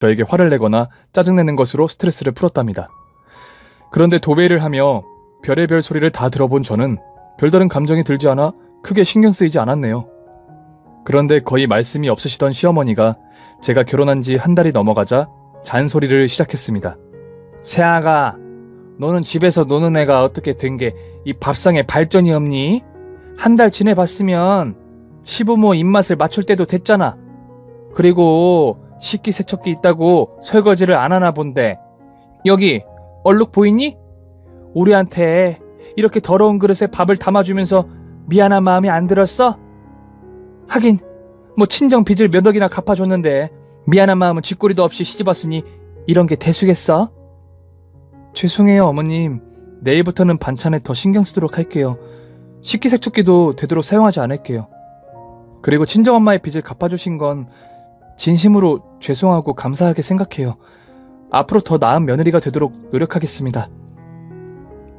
저에게 화를 내거나 짜증내는 것으로 스트레스를 풀었답니다. 그런데 도배를 하며 별의별 소리를 다 들어본 저는 별다른 감정이 들지 않아 크게 신경 쓰이지 않았네요. 그런데 거의 말씀이 없으시던 시어머니가 제가 결혼한 지 한 달이 넘어가자 잔소리를 시작했습니다. 새아가, 너는 집에서 노는 애가 어떻게 된 게 이 밥상에 발전이 없니? 한 달 지내봤으면 시부모 입맛을 맞출 때도 됐잖아. 그리고 식기세척기 있다고 설거지를 안 하나 본데 여기 얼룩 보이니? 우리한테 이렇게 더러운 그릇에 밥을 담아주면서 미안한 마음이 안 들었어? 하긴 뭐 친정 빚을 몇 억이나 갚아줬는데 미안한 마음은 쥐꼬리도 없이 시집왔으니 이런 게 대수겠어? 죄송해요 어머님. 내일부터는 반찬에 더 신경 쓰도록 할게요. 식기세척기도 되도록 사용하지 않을게요. 그리고 친정엄마의 빚을 갚아주신 건 진심으로 죄송하고 감사하게 생각해요. 앞으로 더 나은 며느리가 되도록 노력하겠습니다.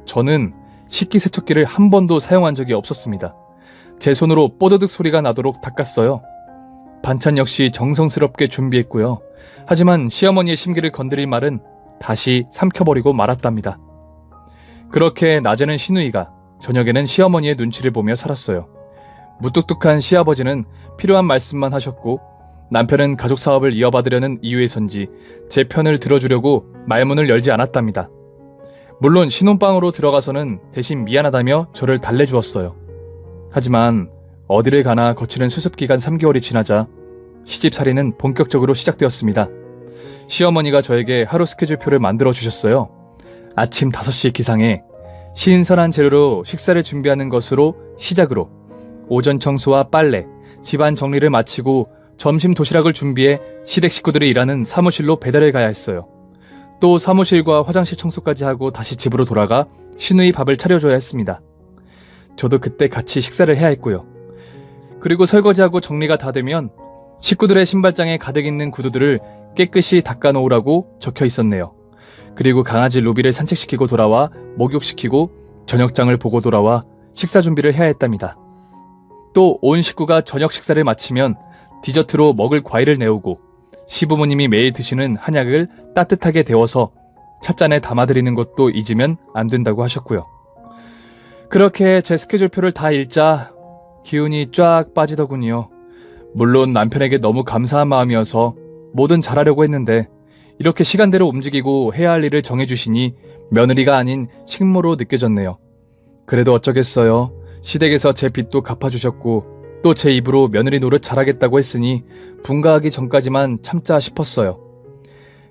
저는 식기세척기를 한 번도 사용한 적이 없었습니다. 제 손으로 뽀드득 소리가 나도록 닦았어요. 반찬 역시 정성스럽게 준비했고요. 하지만 시어머니의 심기를 건드릴 말은 다시 삼켜버리고 말았답니다. 그렇게 낮에는 시누이가, 저녁에는 시어머니의 눈치를 보며 살았어요. 무뚝뚝한 시아버지는 필요한 말씀만 하셨고 남편은 가족 사업을 이어받으려는 이유에선지 제 편을 들어주려고 말문을 열지 않았답니다. 물론 신혼방으로 들어가서는 대신 미안하다며 저를 달래주었어요. 하지만 어디를 가나 거치는 수습기간 3개월이 지나자 시집살이는 본격적으로 시작되었습니다. 시어머니가 저에게 하루 스케줄표를 만들어 주셨어요. 아침 5시 기상에 신선한 재료로 식사를 준비하는 것으로 시작으로 오전 청소와 빨래, 집안 정리를 마치고 점심 도시락을 준비해 시댁 식구들이 일하는 사무실로 배달을 가야 했어요. 또 사무실과 화장실 청소까지 하고 다시 집으로 돌아가 시누이 밥을 차려줘야 했습니다. 저도 그때 같이 식사를 해야 했고요. 그리고 설거지하고 정리가 다 되면 식구들의 신발장에 가득 있는 구두들을 깨끗이 닦아놓으라고 적혀 있었네요. 그리고 강아지 루비를 산책시키고 돌아와 목욕시키고 저녁장을 보고 돌아와 식사 준비를 해야 했답니다. 또 온 식구가 저녁 식사를 마치면 디저트로 먹을 과일을 내오고 시부모님이 매일 드시는 한약을 따뜻하게 데워서 찻잔에 담아드리는 것도 잊으면 안 된다고 하셨고요. 그렇게 제 스케줄표를 다 읽자 기운이 쫙 빠지더군요. 물론 남편에게 너무 감사한 마음이어서 뭐든 잘하려고 했는데 이렇게 시간대로 움직이고 해야 할 일을 정해주시니 며느리가 아닌 식모로 느껴졌네요. 그래도 어쩌겠어요. 시댁에서 제 빚도 갚아주셨고 또 제 입으로 며느리 노릇 잘하겠다고 했으니 분가하기 전까지만 참자 싶었어요.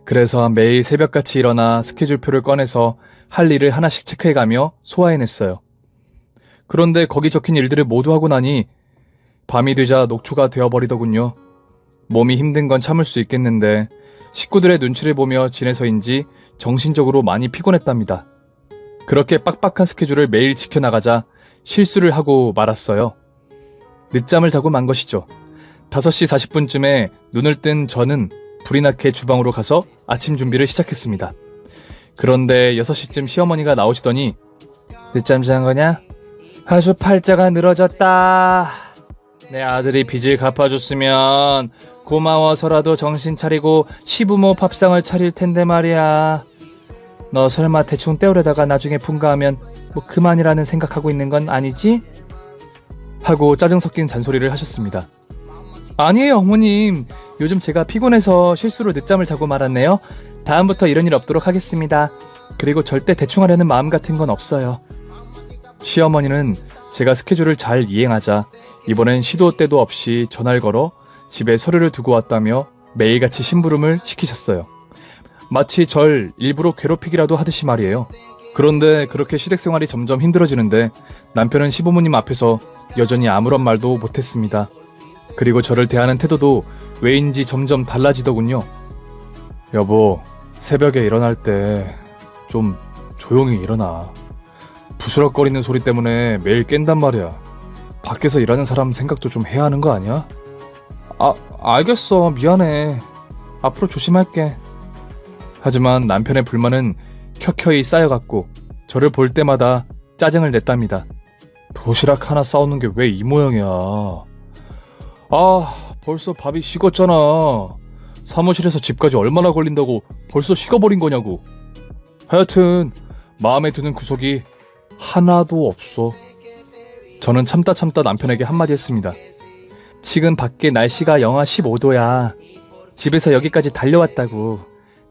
그래서 매일 새벽같이 일어나 스케줄표를 꺼내서 할 일을 하나씩 체크해가며 소화해냈어요. 그런데 거기 적힌 일들을 모두 하고 나니 밤이 되자 녹초가 되어버리더군요. 몸이 힘든 건 참을 수 있겠는데 식구들의 눈치를 보며 지내서인지 정신적으로 많이 피곤했답니다. 그렇게 빡빡한 스케줄을 매일 지켜나가자 실수를 하고 말았어요. 늦잠을 자고 만 것이죠. 5시 40분쯤에 눈을 뜬 저는 불이 나게 주방으로 가서 아침 준비를 시작했습니다. 그런데 6시쯤 시어머니가 나오시더니 늦잠 잔 거냐? 아주 팔자가 늘어졌다. 내 아들이 빚을 갚아줬으면 고마워서라도 정신 차리고 시부모 밥상을 차릴 텐데 말이야. 너 설마 대충 때우려다가 나중에 분가하면 뭐 그만이라는 생각하고 있는 건 아니지? 하고 짜증 섞인 잔소리를 하셨습니다. 아니에요 어머님. 요즘 제가 피곤해서 실수로 늦잠을 자고 말았네요. 다음부터 이런 일 없도록 하겠습니다. 그리고 절대 대충 하려는 마음 같은 건 없어요. 시어머니는 제가 스케줄을 잘 이행하자 이번엔 시도 때도 없이 전화를 걸어 집에 서류를 두고 왔다며 매일같이 심부름을 시키셨어요. 마치 절 일부러 괴롭히기라도 하듯이 말이에요. 그런데 그렇게 시댁 생활이 점점 힘들어지는데 남편은 시부모님 앞에서 여전히 아무런 말도 못했습니다. 그리고 저를 대하는 태도도 왜인지 점점 달라지더군요. 여보, 새벽에 일어날 때 좀 조용히 일어나. 부스럭거리는 소리 때문에 매일 깬단 말이야. 밖에서 일하는 사람 생각도 좀 해야 하는 거 아니야? 알겠어. 미안해. 앞으로 조심할게. 하지만 남편의 불만은 켜켜이 쌓여갔고 저를 볼 때마다 짜증을 냈답니다. 도시락 하나 싸우는 게 왜 이 모양이야. 벌써 밥이 식었잖아. 사무실에서 집까지 얼마나 걸린다고 벌써 식어버린 거냐고. 하여튼 마음에 드는 구석이 하나도 없어. 저는 참다 남편에게 한마디 했습니다. 지금 밖에 날씨가 영하 15도야. 집에서 여기까지 달려왔다고.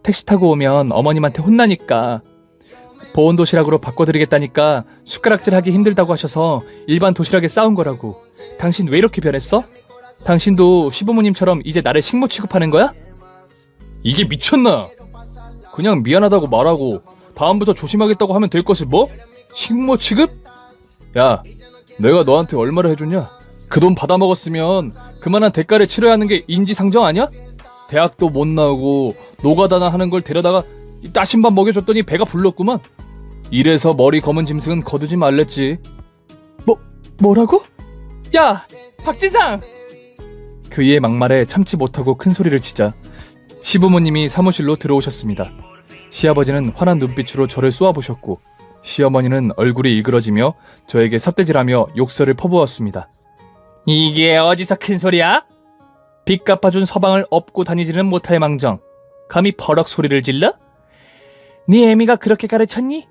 택시 타고 오면 어머님한테 혼나니까. 보온 도시락으로 바꿔드리겠다니까 숟가락질하기 힘들다고 하셔서 일반 도시락에 싸운 거라고. 당신 왜 이렇게 변했어? 당신도 시부모님처럼 이제 나를 식모 취급하는 거야? 이게 미쳤나? 그냥 미안하다고 말하고 다음부터 조심하겠다고 하면 될 것을 뭐? 식모 취급? 야, 내가 너한테 얼마를 해줬냐? 그 돈 받아먹었으면 그만한 대가를 치러야 하는 게 인지상정 아니야? 대학도 못 나오고 노가다나 하는 걸 데려다가 따신밥 먹여줬더니 배가 불렀구만. 이래서 머리 검은 짐승은 거두지 말랬지. 뭐라고? 야, 박지상! 그의 막말에 참지 못하고 큰 소리를 치자 시부모님이 사무실로 들어오셨습니다. 시아버지는 환한 눈빛으로 저를 쏘아보셨고 시어머니는 얼굴이 일그러지며 저에게 삿대질하며 욕설을 퍼부었습니다. 이게 어디서 큰 소리야? 빚 갚아준 서방을 업고 다니지는 못할 망정 감히 버럭 소리를 질러? 네 애미가 그렇게 가르쳤니?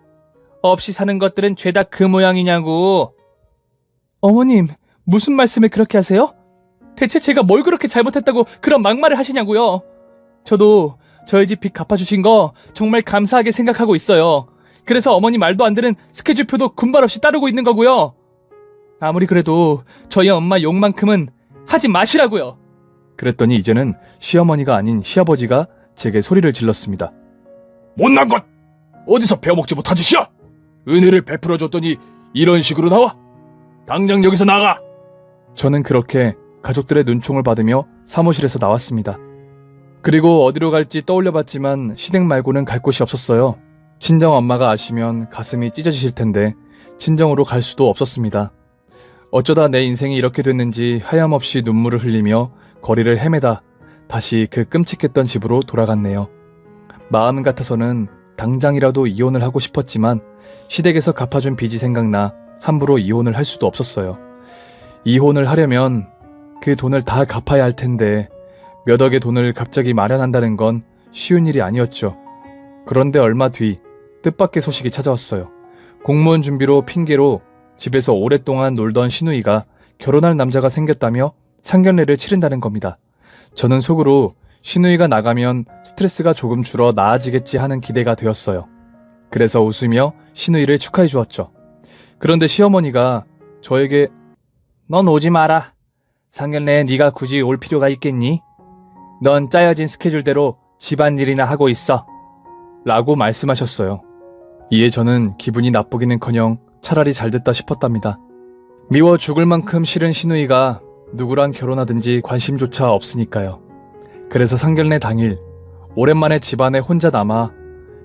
없이 사는 것들은 죄다 그 모양이냐고. 어머님, 무슨 말씀을 그렇게 하세요? 대체 제가 뭘 그렇게 잘못했다고 그런 막말을 하시냐고요. 저도 저희 집 빚 갚아주신 거 정말 감사하게 생각하고 있어요. 그래서 어머니 말도 안 되는 스케줄표도 군발 없이 따르고 있는 거고요. 아무리 그래도 저희 엄마 욕만큼은 하지 마시라고요. 그랬더니 이제는 시어머니가 아닌 시아버지가 제게 소리를 질렀습니다. 못난 것! 어디서 배워먹지 못한 짓이야? 은혜를 베풀어줬더니 이런 식으로 나와? 당장 여기서 나가! 저는 그렇게 가족들의 눈총을 받으며 사무실에서 나왔습니다. 그리고 어디로 갈지 떠올려봤지만 시댁 말고는 갈 곳이 없었어요. 친정 엄마가 아시면 가슴이 찢어지실 텐데 친정으로 갈 수도 없었습니다. 어쩌다 내 인생이 이렇게 됐는지 하염없이 눈물을 흘리며 거리를 헤매다 다시 그 끔찍했던 집으로 돌아갔네요. 마음 같아서는 당장이라도 이혼을 하고 싶었지만 시댁에서 갚아준 빚이 생각나 함부로 이혼을 할 수도 없었어요. 이혼을 하려면 그 돈을 다 갚아야 할 텐데 몇 억의 돈을 갑자기 마련한다는 건 쉬운 일이 아니었죠. 그런데 얼마 뒤 뜻밖의 소식이 찾아왔어요. 공무원 준비로 핑계로 집에서 오랫동안 놀던 시누이가 결혼할 남자가 생겼다며 상견례를 치른다는 겁니다. 저는 속으로 시누이가 나가면 스트레스가 조금 줄어 나아지겠지 하는 기대가 되었어요. 그래서 웃으며 시누이를 축하해 주었죠. 그런데 시어머니가 저에게 넌 오지 마라. 상견례에 네가 굳이 올 필요가 있겠니? 넌 짜여진 스케줄대로 집안일이나 하고 있어. 라고 말씀하셨어요. 이에 저는 기분이 나쁘기는커녕 차라리 잘됐다 싶었답니다. 미워 죽을 만큼 싫은 시누이가 누구랑 결혼하든지 관심조차 없으니까요. 그래서 상견례 당일 오랜만에 집안에 혼자 남아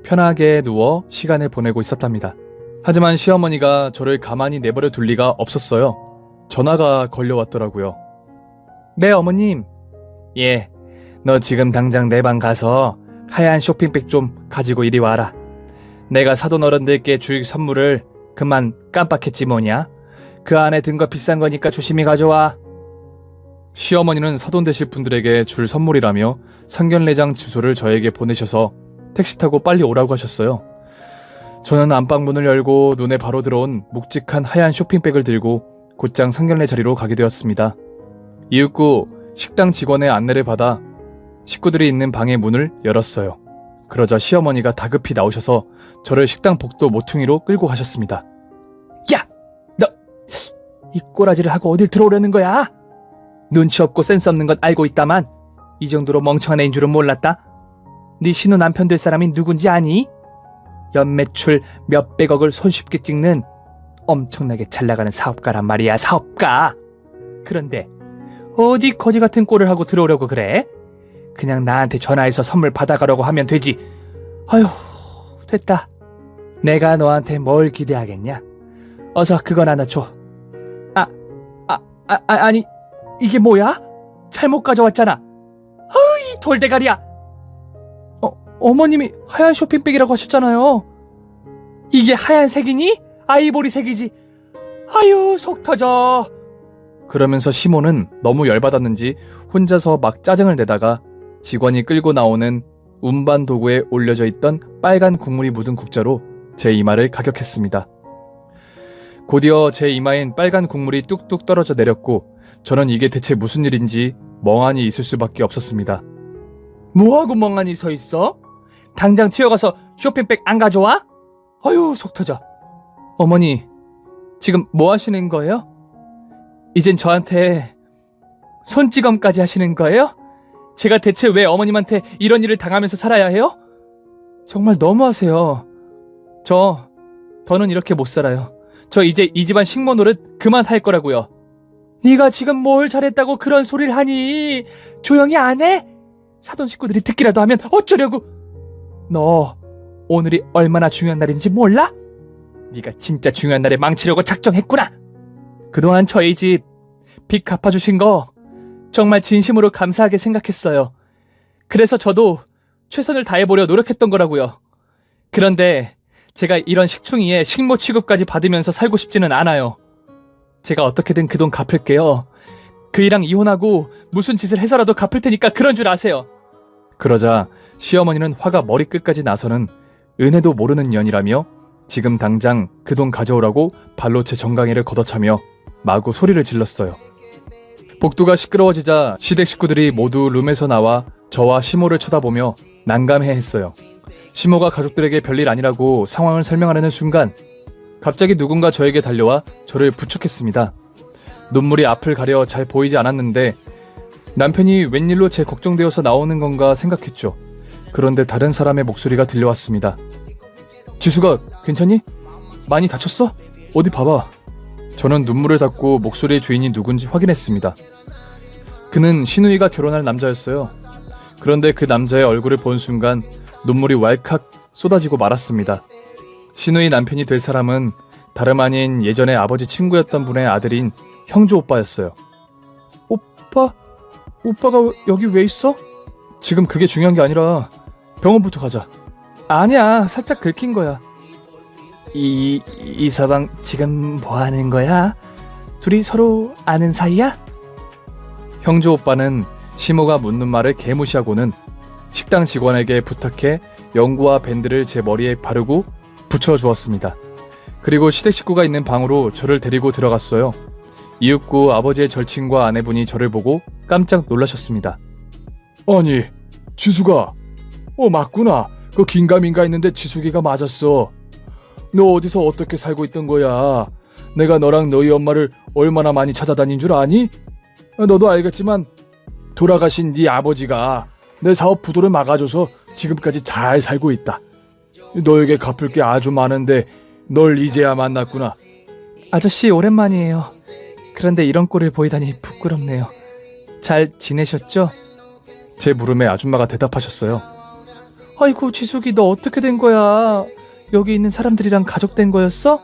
편하게 누워 시간을 보내고 있었답니다. 하지만 시어머니가 저를 가만히 내버려 둘 리가 없었어요. 전화가 걸려왔더라고요. 네, 어머님. 예, 너 지금 당장 내 방 가서 하얀 쇼핑백 좀 가지고 이리 와라. 내가 사돈 어른들께 줄 선물을 그만 깜빡했지 뭐냐. 그 안에 든 거 비싼 거니까 조심히 가져와. 시어머니는 사돈 되실 분들에게 줄 선물이라며 상견례장 주소를 저에게 보내셔서 택시 타고 빨리 오라고 하셨어요. 저는 안방문을 열고 눈에 바로 들어온 묵직한 하얀 쇼핑백을 들고 곧장 상견례 자리로 가게 되었습니다. 이윽고 식당 직원의 안내를 받아 식구들이 있는 방의 문을 열었어요. 그러자 시어머니가 다급히 나오셔서 저를 식당 복도 모퉁이로 끌고 가셨습니다. 야! 너 이 꼬라지를 하고 어딜 들어오려는 거야? 눈치 없고 센스 없는 건 알고 있다만 이 정도로 멍청한 애인 줄은 몰랐다. 네 신우 남편 될 사람이 누군지 아니? 연매출 몇백억을 손쉽게 찍는 엄청나게 잘나가는 사업가란 말이야. 사업가. 그런데 어디 거지 같은 꼴을 하고 들어오려고 그래? 그냥 나한테 전화해서 선물 받아가려고 하면 되지. 아휴, 됐다. 내가 너한테 뭘 기대하겠냐? 어서 그건 하나 줘. 아니, 이게 뭐야? 잘못 가져왔잖아. 어이, 돌대가리야. 어머님이 하얀 쇼핑백이라고 하셨잖아요. 이게 하얀색이니? 아이보리색이지. 아유, 속 터져. 그러면서 시모는 너무 열받았는지 혼자서 막 짜증을 내다가 직원이 끌고 나오는 운반 도구에 올려져 있던 빨간 국물이 묻은 국자로 제 이마를 가격했습니다. 곧이어 제 이마엔 빨간 국물이 뚝뚝 떨어져 내렸고 저는 이게 대체 무슨 일인지 멍하니 있을 수밖에 없었습니다. 뭐하고 멍하니 서 있어? 당장 튀어가서 쇼핑백 안 가져와? 아유 속 터져. 어머니 지금 뭐 하시는 거예요? 이젠 저한테 손찌검까지 하시는 거예요? 제가 대체 왜 어머님한테 이런 일을 당하면서 살아야 해요? 정말 너무하세요. 더는 이렇게 못 살아요. 저 이제 이 집안 식모 노릇 그만할 거라고요. 네가 지금 뭘 잘했다고 그런 소리를 하니? 조용히 안 해? 사돈 식구들이 듣기라도 하면 어쩌려고? 너 오늘이 얼마나 중요한 날인지 몰라? 네가 진짜 중요한 날에 망치려고 작정했구나. 그동안 저희 집 빚 갚아주신 거 정말 진심으로 감사하게 생각했어요. 그래서 저도 최선을 다해보려 노력했던 거라고요. 그런데 제가 이런 식충이에 식모 취급까지 받으면서 살고 싶지는 않아요. 제가 어떻게든 그 돈 갚을게요. 그이랑 이혼하고 무슨 짓을 해서라도 갚을 테니까 그런 줄 아세요. 그러자 시어머니는 화가 머리끝까지 나서는 은혜도 모르는 년이라며 지금 당장 그 돈 가져오라고 발로 제 정강이를 걷어차며 마구 소리를 질렀어요. 복도가 시끄러워지자 시댁 식구들이 모두 룸에서 나와 저와 시모를 쳐다보며 난감해했어요. 시모가 가족들에게 별일 아니라고 상황을 설명하려는 순간 갑자기 누군가 저에게 달려와 저를 부축했습니다. 눈물이 앞을 가려 잘 보이지 않았는데 남편이 웬일로 제 걱정되어서 나오는 건가 생각했죠. 그런데 다른 사람의 목소리가 들려왔습니다. 지수가 괜찮니? 많이 다쳤어? 어디 봐봐. 저는 눈물을 닦고 목소리의 주인이 누군지 확인했습니다. 그는 신우이가 결혼할 남자였어요. 그런데 그 남자의 얼굴을 본 순간 눈물이 왈칵 쏟아지고 말았습니다. 신우이 남편이 될 사람은 다름 아닌 예전에 아버지 친구였던 분의 아들인 형주 오빠였어요. 오빠? 오빠가 여기 왜 있어? 지금 그게 중요한 게 아니라 병원부터 가자. 아니야, 살짝 긁힌 거야. 이서방 지금 뭐 하는 거야? 둘이 서로 아는 사이야? 형주 오빠는 시모가 묻는 말을 개무시하고는 식당 직원에게 부탁해 연고와 밴드를 제 머리에 바르고 붙여주었습니다. 그리고 시댁 식구가 있는 방으로 저를 데리고 들어갔어요. 이윽고 아버지의 절친과 아내분이 저를 보고 깜짝 놀라셨습니다. 아니, 지수가. 맞구나. 그 긴가민가 했는데 지수기가 맞았어. 너 어디서 어떻게 살고 있던 거야? 내가 너랑 너희 엄마를 얼마나 많이 찾아다닌 줄 아니? 너도 알겠지만 돌아가신 네 아버지가 내 사업 부도를 막아줘서 지금까지 잘 살고 있다. 너에게 갚을 게 아주 많은데 널 이제야 만났구나. 아저씨 오랜만이에요. 그런데 이런 꼴을 보이다니 부끄럽네요. 잘 지내셨죠? 제 물음에 아줌마가 대답하셨어요. 아이고 지숙이 너 어떻게 된 거야? 여기 있는 사람들이랑 가족된 거였어?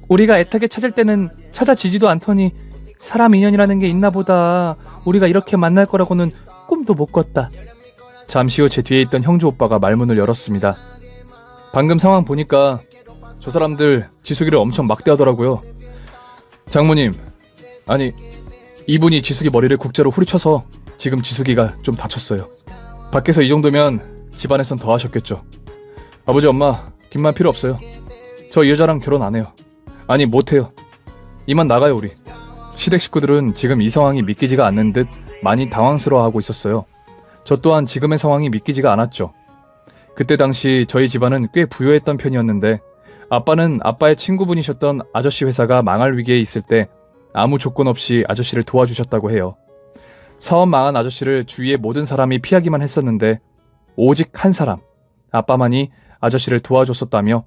우리가 애타게 찾을 때는 찾아지지도 않더니 사람 인연이라는 게 있나 보다. 우리가 이렇게 만날 거라고는 꿈도 못 꿨다. 잠시 후 제 뒤에 있던 형주 오빠가 말문을 열었습니다. 방금 상황 보니까 저 사람들 지숙이를 엄청 막대하더라고요. 장모님, 아니 이분이 지숙이 머리를 국자로 후리쳐서 지금 지숙이가 좀 다쳤어요. 밖에서 이 정도면 집안에선 더 하셨겠죠. 아버지 엄마 긴말 필요 없어요. 저 이 여자랑 결혼 안 해요. 아니 못해요. 이만 나가요 우리. 시댁 식구들은 지금 이 상황이 믿기지가 않는 듯 많이 당황스러워하고 있었어요. 저 또한 지금의 상황이 믿기지가 않았죠. 그때 당시 저희 집안은 꽤 부유했던 편이었는데 아빠는 아빠의 친구분이셨던 아저씨 회사가 망할 위기에 있을 때 아무 조건 없이 아저씨를 도와주셨다고 해요. 사업 망한 아저씨를 주위의 모든 사람이 피하기만 했었는데 오직 한 사람, 아빠만이 아저씨를 도와줬었다며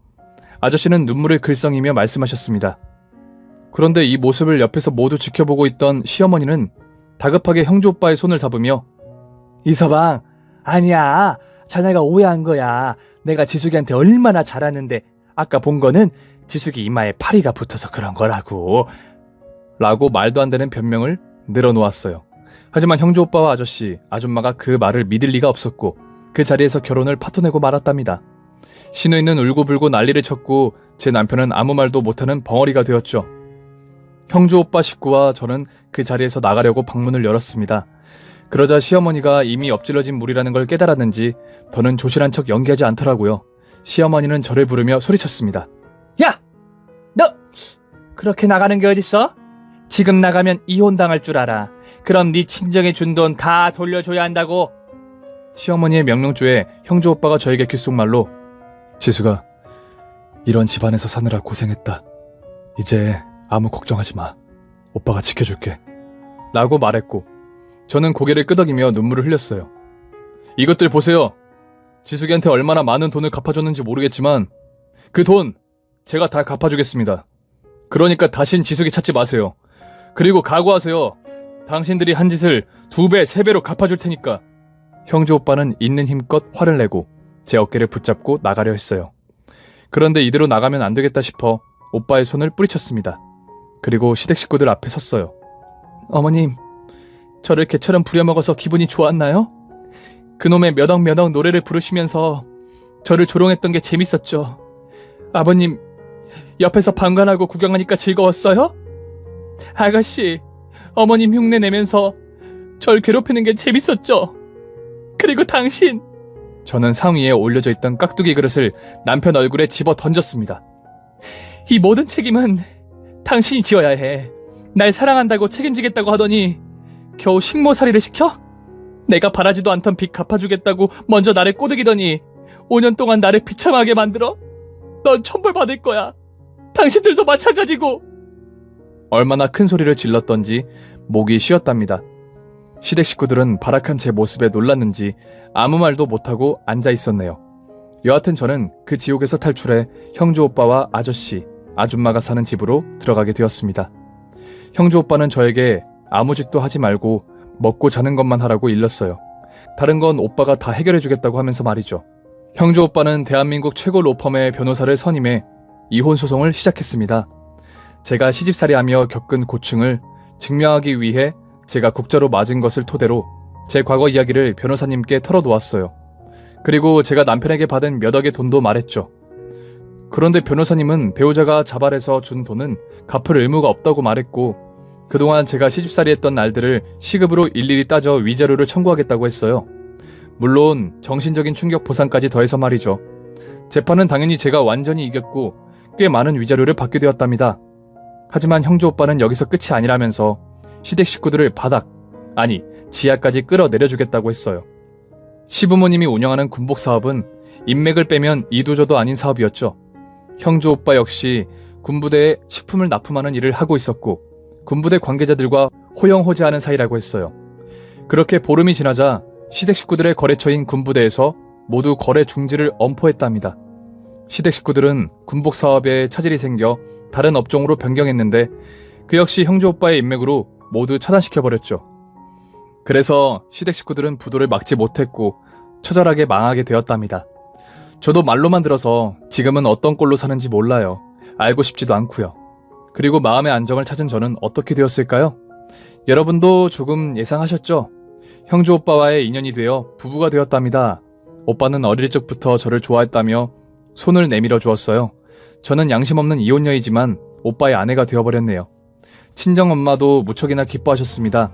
아저씨는 눈물을 글썽이며 말씀하셨습니다. 그런데 이 모습을 옆에서 모두 지켜보고 있던 시어머니는 다급하게 형주 오빠의 손을 잡으며 이서방, 아니야. 자네가 오해한 거야. 내가 지숙이한테 얼마나 잘하는데 아까 본 거는 지숙이 이마에 파리가 붙어서 그런 거라고. 라고 말도 안 되는 변명을 늘어놓았어요. 하지만 형주 오빠와 아저씨, 아줌마가 그 말을 믿을 리가 없었고 그 자리에서 결혼을 파토내고 말았답니다. 신우이는 울고불고 난리를 쳤고 제 남편은 아무 말도 못하는 벙어리가 되었죠. 형주 오빠 식구와 저는 그 자리에서 나가려고 방문을 열었습니다. 그러자 시어머니가 이미 엎질러진 물이라는 걸 깨달았는지 더는 조신한 척 연기하지 않더라고요. 시어머니는 저를 부르며 소리쳤습니다. 야! 너 그렇게 나가는 게 어딨어? 지금 나가면 이혼당할 줄 알아. 그럼 네 친정에 준 돈 다 돌려줘야 한다고. 시어머니의 명령조에 형조 오빠가 저에게 귓속말로 지수가 이런 집안에서 사느라 고생했다. 이제 아무 걱정하지 마. 오빠가 지켜줄게. 라고 말했고 저는 고개를 끄덕이며 눈물을 흘렸어요. 이것들 보세요. 지숙이한테 얼마나 많은 돈을 갚아줬는지 모르겠지만 그 돈 제가 다 갚아주겠습니다. 그러니까 다신 지숙이 찾지 마세요. 그리고 각오하세요. 당신들이 한 짓을 2배, 3배로 갚아줄 테니까. 형주 오빠는 있는 힘껏 화를 내고 제 어깨를 붙잡고 나가려 했어요. 그런데 이대로 나가면 안 되겠다 싶어 오빠의 손을 뿌리쳤습니다. 그리고 시댁 식구들 앞에 섰어요. 어머님, 저를 개처럼 부려먹어서 기분이 좋았나요? 그놈의 몇억 노래를 부르시면서 저를 조롱했던 게 재밌었죠. 아버님, 옆에서 방관하고 구경하니까 즐거웠어요? 아가씨, 어머님 흉내 내면서 절 괴롭히는 게 재밌었죠. 그리고 당신. 저는 상위에 올려져 있던 깍두기 그릇을 남편 얼굴에 집어 던졌습니다. 이 모든 책임은 당신이 지어야 해. 날 사랑한다고 책임지겠다고 하더니 겨우 식모살이를 시켜? 내가 바라지도 않던 빚 갚아주겠다고 먼저 나를 꼬드기더니 5년 동안 나를 비참하게 만들어? 넌 천벌받을 거야. 당신들도 마찬가지고. 얼마나 큰 소리를 질렀던지 목이 쉬었답니다. 시댁 식구들은 발악한 제 모습에 놀랐는지 아무 말도 못하고 앉아 있었네요. 여하튼 저는 그 지옥에서 탈출해 형주 오빠와 아저씨, 아줌마가 사는 집으로 들어가게 되었습니다. 형주 오빠는 저에게 아무 짓도 하지 말고 먹고 자는 것만 하라고 일렀어요. 다른 건 오빠가 다 해결해주겠다고 하면서 말이죠. 형주 오빠는 대한민국 최고 로펌의 변호사를 선임해 이혼 소송을 시작했습니다. 제가 시집살이하며 겪은 고충을 증명하기 위해 제가 국자로 맞은 것을 토대로 제 과거 이야기를 변호사님께 털어놓았어요. 그리고 제가 남편에게 받은 몇 억의 돈도 말했죠. 그런데 변호사님은 배우자가 자발해서 준 돈은 갚을 의무가 없다고 말했고 그동안 제가 시집살이했던 날들을 시급으로 일일이 따져 위자료를 청구하겠다고 했어요. 물론 정신적인 충격 보상까지 더해서 말이죠. 재판은 당연히 제가 완전히 이겼고 꽤 많은 위자료를 받게 되었답니다. 하지만 형주 오빠는 여기서 끝이 아니라면서 시댁 식구들을 바닥, 아니 지하까지 끌어내려주겠다고 했어요. 시부모님이 운영하는 군복 사업은 인맥을 빼면 이도저도 아닌 사업이었죠. 형주 오빠 역시 군부대에 식품을 납품하는 일을 하고 있었고 군부대 관계자들과 호영호재하는 사이라고 했어요. 그렇게 보름이 지나자 시댁 식구들의 거래처인 군부대에서 모두 거래 중지를 엄포했답니다. 시댁 식구들은 군복 사업에 차질이 생겨 다른 업종으로 변경했는데 그 역시 형주 오빠의 인맥으로 모두 차단시켜버렸죠. 그래서 시댁 식구들은 부도를 막지 못했고 처절하게 망하게 되었답니다. 저도 말로만 들어서 지금은 어떤 꼴로 사는지 몰라요. 알고 싶지도 않고요. 그리고 마음의 안정을 찾은 저는 어떻게 되었을까요? 여러분도 조금 예상하셨죠? 형주 오빠와의 인연이 되어 부부가 되었답니다. 오빠는 어릴 적부터 저를 좋아했다며 손을 내밀어 주었어요. 저는 양심 없는 이혼녀이지만 오빠의 아내가 되어버렸네요. 친정엄마도 무척이나 기뻐하셨습니다.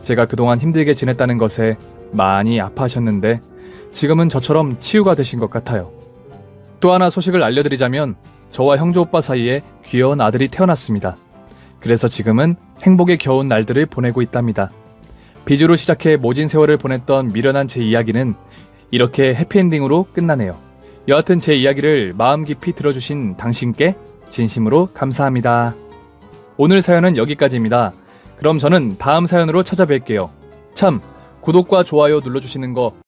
제가 그동안 힘들게 지냈다는 것에 많이 아파하셨는데 지금은 저처럼 치유가 되신 것 같아요. 또 하나 소식을 알려드리자면 저와 형주 오빠 사이에 귀여운 아들이 태어났습니다. 그래서 지금은 행복에 겨운 날들을 보내고 있답니다. 비주로 시작해 모진 세월을 보냈던 미련한 제 이야기는 이렇게 해피엔딩으로 끝나네요. 여하튼 제 이야기를 마음 깊이 들어주신 당신께 진심으로 감사합니다. 오늘 사연은 여기까지입니다. 그럼 저는 다음 사연으로 찾아뵐게요. 참, 구독과 좋아요 눌러주시는 거